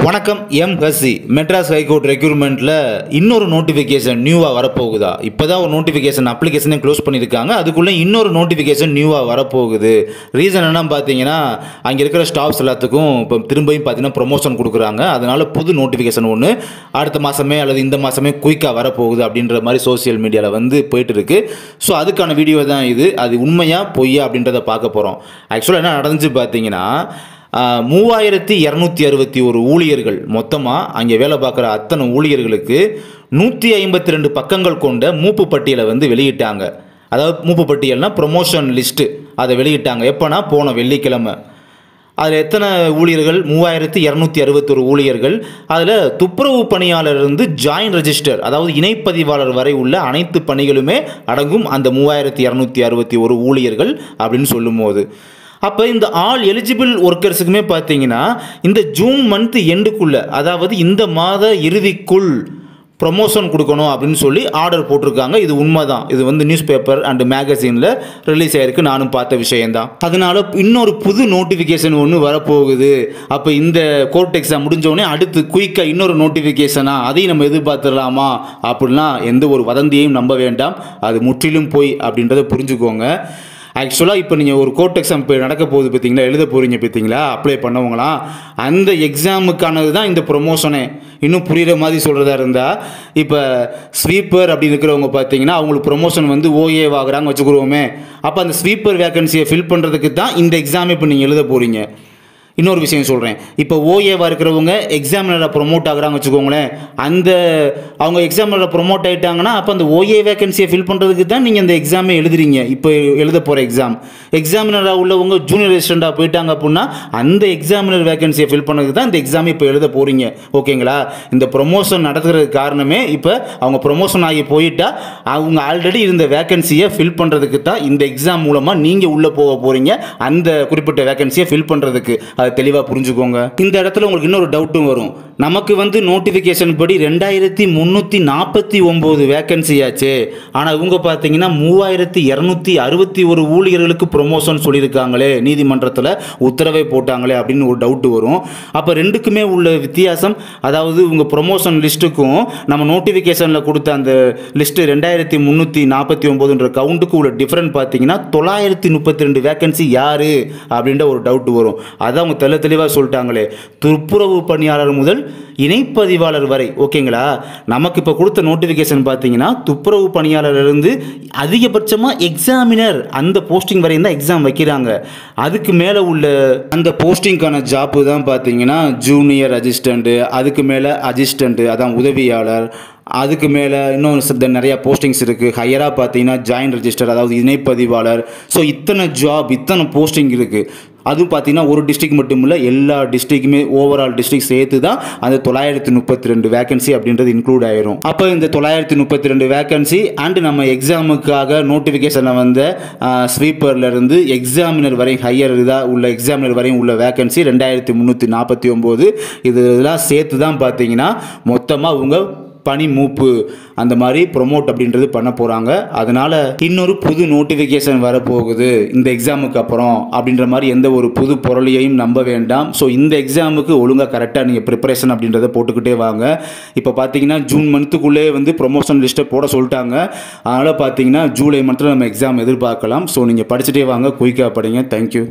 வணக்கம் எம்.ஹசி மெட்ராஸ் ஹைகோர்ட் ரெக்ரூட்மெண்ட்டில் இன்னொரு நோட்டிஃபிகேஷன் நியூவாக வரப்போகுதா? இப்போ தான் ஒரு நோட்டிஃபிகேஷன் அப்ளிகேஷனே க்ளோஸ் பண்ணியிருக்காங்க. அதுக்குள்ளே இன்னொரு நோட்டிஃபிகேஷன் நியூவாக வரப்போகுது. ரீசன் என்ன பார்த்தீங்கன்னா, அங்கே இருக்கிற ஸ்டாஃப்ஸ் எல்லாத்துக்கும் இப்போ திரும்பியும் பார்த்தீங்கன்னா ப்ரொமோஷன் கொடுக்குறாங்க. அதனால் புது நோட்டிஃபிகேஷன் ஒன்று அடுத்த மாதமே அல்லது இந்த மாதமே குயிக்காக வரப்போகுது அப்படின்ற மாதிரி சோசியல் மீடியாவில் வந்து போயிட்டு இருக்கு. ஸோ அதுக்கான வீடியோ தான் இது. அது உண்மையா பொய்யா அப்படின்றத பார்க்க போகிறோம். ஆக்சுவலாக என்ன நடந்துச்சு பார்த்தீங்கன்னா, 3261 ஊழியர்கள் மொத்தமாக அங்கே வேலை பார்க்குற அத்தனை ஊழியர்களுக்கு 152 பக்கங்கள் கொண்ட மூப்பு பட்டியலை வந்து வெளியிட்டாங்க. அதாவது மூப்பு பட்டியல்னா ப்ரொமோஷன் லிஸ்ட்டு அதை வெளியிட்டாங்க. எப்போனா போன வெள்ளிக்கிழமை. அதில் எத்தனை ஊழியர்கள்? 3261 ஊழியர்கள். அதில் துப்புரவு பணியாளர் இருந்து ஜாயின்ட் ரெஜிஸ்டர், அதாவது இணைப்பதிவாளர் வரை உள்ள அனைத்து பணிகளுமே அடங்கும் அந்த 3261 ஊழியர்கள் அப்படின்னு சொல்லும்போது, அப்போ இந்த ஆல் எலிஜிபிள் ஒர்க்கர்ஸுக்குமே பார்த்தீங்கன்னா இந்த ஜூன் மந்த் எண்டுக்குள்ளே, அதாவது இந்த மாத இறுதிக்குள் ப்ரொமோஷன் கொடுக்கணும் அப்படின்னு சொல்லி ஆர்டர் போட்டிருக்காங்க. இது உண்மை தான். இது வந்து நியூஸ் பேப்பர் அண்ட் மேகசினில் ரிலீஸ் ஆகிருக்கு. நானும் பார்த்த விஷயந்தான். அதனால இன்னொரு புது நோட்டிஃபிகேஷன் ஒன்று வரப்போகுது. அப்போ இந்த கோர்ட் எக்ஸாம் முடிஞ்சோடனே அடுத்து குயிக்காக இன்னொரு நோட்டிஃபிகேஷனாக அதையும் நம்ம எதிர்பார்த்துடலாமா அப்படின்லாம் எந்த ஒரு வதந்தியையும் நம்ப வேண்டாம். அது முற்றிலும் போய் அப்படின்றத புரிஞ்சுக்கோங்க. ஆக்சுவலாக இப்போ நீங்கள் ஒரு கோர்ட் எக்ஸாம் இப்போ நடக்க போகுது பார்த்தீங்களா, எழுத போகிறீங்க பார்த்தீங்களா, அப்ளை பண்ணவங்களாம், அந்த எக்ஸாமுக்கானது தான் இந்த ப்ரொமோஷனே. இன்னும் புரிகிற மாதிரி சொல்கிறதா இருந்தால், இப்போ ஸ்வீப்பர் அப்படின்னு இருக்கிறவங்க பார்த்தீங்கன்னா அவங்களுக்கு ப்ரொமோஷன் வந்து ஓஏ ஆகுறாங்க வச்சுக்கிறோமே. அப்போ அந்த ஸ்வீப்பர் வேகன்சியை ஃபில் பண்ணுறதுக்கு தான் இந்த எக்ஸாம் இப்போ நீங்கள் எழுத போகிறீங்க. இன்னொரு விஷயம் சொல்கிறேன். இப்போ ஓஏவாக இருக்கிறவங்க எக்ஸாமினராக ப்ரொமோட் ஆகுறாங்க வச்சுக்கோங்களேன். அந்த அவங்க எக்ஸாமினராக ப்ரொமோட் ஆகிட்டாங்கன்னா அப்போ அந்த ஓஏ வேகன்சியை ஃபில் பண்ணுறதுக்கு தான் நீங்கள் அந்த எக்ஸாமே எழுதுறீங்க. இப்போ எழுத போகிற எக்ஸாமினராக உள்ளவங்க ஜூனியர் ரெசிடெண்ட்டாக போயிட்டாங்க அப்படின்னா அந்த எக்ஸாமினர் வேகன்சியை ஃபில் பண்ணுறதுக்கு தான் இந்த எக்ஸாம் இப்போ எழுத போகிறீங்க. ஓகேங்களா? இந்த ப்ரொமோஷன் நடத்துறதுக்கு காரணமே இப்போ அவங்க ப்ரொமோஷன் ஆகி போயிட்டா அவங்க ஆல்ரெடி இருந்த வேகன்சியை ஃபில் பண்ணுறதுக்கு தான் இந்த எக்ஸாம் மூலமாக நீங்கள் உள்ளே போக போகிறீங்க. அந்த குறிப்பிட்ட வேகன்சியை ஃபில் பண்ணுறதுக்கு அதை தெளிவாக புரிஞ்சுக்கோங்க. இந்த இடத்துல உங்களுக்கு இன்னொரு டவுட்டும் வரும். நமக்கு வந்து நோட்டிஃபிகேஷன் படி 2349 வேகன்சி ஆச்சு. ஆனால் இவங்க பார்த்தீங்கன்னா 3261 ஊழியர்களுக்கு ப்ரொமோஷன் சொல்லியிருக்காங்களே, நீதிமன்றத்தில் உத்தரவை போட்டாங்களே அப்படின்னு ஒரு டவுட் வரும். அப்போ ரெண்டுக்குமே உள்ள வித்தியாசம், அதாவது உங்கள் ப்ரொமோஷன் லிஸ்ட்டுக்கும் நம்ம நோட்டிஃபிகேஷனில் கொடுத்த அந்த லிஸ்ட்டு 2349 கவுண்ட்டுக்கு உள்ள டிஃப்ரெண்ட் பார்த்தீங்கன்னா 932 வேகன்சி யார் அப்படின்ற ஒரு டவுட் வரும். அதான் அவங்க தெளிவாக சொல்லிட்டாங்களே, துப்புரவு பணியாளர் முதல் இணைப்பதிவாளர் வரை. ஓகேங்களா? நமக்கு இப்போ கொடுத்த நோட்டிஃபிகேஷன் பார்த்தீங்கன்னா துப்புரவு பணியாளர் இருந்து அதிகபட்சமாக எக்ஸாமினர் அந்த போஸ்டிங் வரையும் தான் எக்ஸாம் வைக்கிறாங்க. அதுக்கு மேலே உள்ள அந்த போஸ்டிங்கான ஜாப்பு தான் பார்த்தீங்கன்னா ஜூனியர் அசிஸ்டண்ட்டு, அதுக்கு மேலே அசிஸ்டண்ட்டு அதான் உதவியாளர், அதுக்கு மேலே இன்னும் நிறையா போஸ்டிங்ஸ் இருக்குது. ஹையராக பார்த்தீங்கன்னா ஜாயின்ட் ரெஜிஸ்டர் அதாவது இணைப்பதிவாளர். ஸோ இத்தனை ஜாப், இத்தனை போஸ்டிங் இருக்குது. அதுவும் பார்த்தீங்கன்னா ஒரு டிஸ்ட்ரிக்ட் மட்டும் இல்லை, எல்லா டிஸ்ட்ரிக்ட்டுமே ஓவரால் டிஸ்ட்ரிக்ட் சேர்த்து தான் அந்த 932 வேகன்சி அப்படின்றது இன்க்ளூட் ஆயிரும். அப்போ இந்த 932 வேகன்சி அண்ட் நம்ம எக்ஸாமுக்காக நோட்டிஃபிகேஷனில் வந்த ஸ்வீப்பர்லேருந்து எக்ஸாமினர் வரை ஹையர் இதாக உள்ள எக்ஸாமினர் வரையும் உள்ள வேகன்சி 2349 இதெல்லாம் சேர்த்து தான் பார்த்தீங்கன்னா மொத்தமாக அவங்க பணி மூப்பு அந்த மாதிரி ப்ரொமோட் அப்படின்றது பண்ண போகிறாங்க. அதனால் இன்னொரு புது நோட்டிஃபிகேஷன் வரப்போகுது இந்த எக்ஸாமுக்கு அப்புறம் அப்படின்ற மாதிரி எந்த ஒரு புது பொருளையும் நம்ப வேண்டாம். ஸோ இந்த எக்ஸாமுக்கு ஒழுங்காக கரெக்டாக நீங்கள் ப்ரிப்பரேஷன் அப்படின்றத போட்டுக்கிட்டே வாங்க. இப்போ பார்த்தீங்கன்னா ஜூன் மந்த்துக்குள்ளே வந்து ப்ரொமோஷன் லிஸ்ட்டை போட சொல்லிட்டாங்க. அதனால் பார்த்தீங்கன்னா ஜூலை மந்த்தில் நம்ம எக்ஸாம் எதிர்பார்க்கலாம். ஸோ நீங்கள் படிச்சுட்டே வாங்க, குயிக்காக படிங்க. தேங்க்யூ.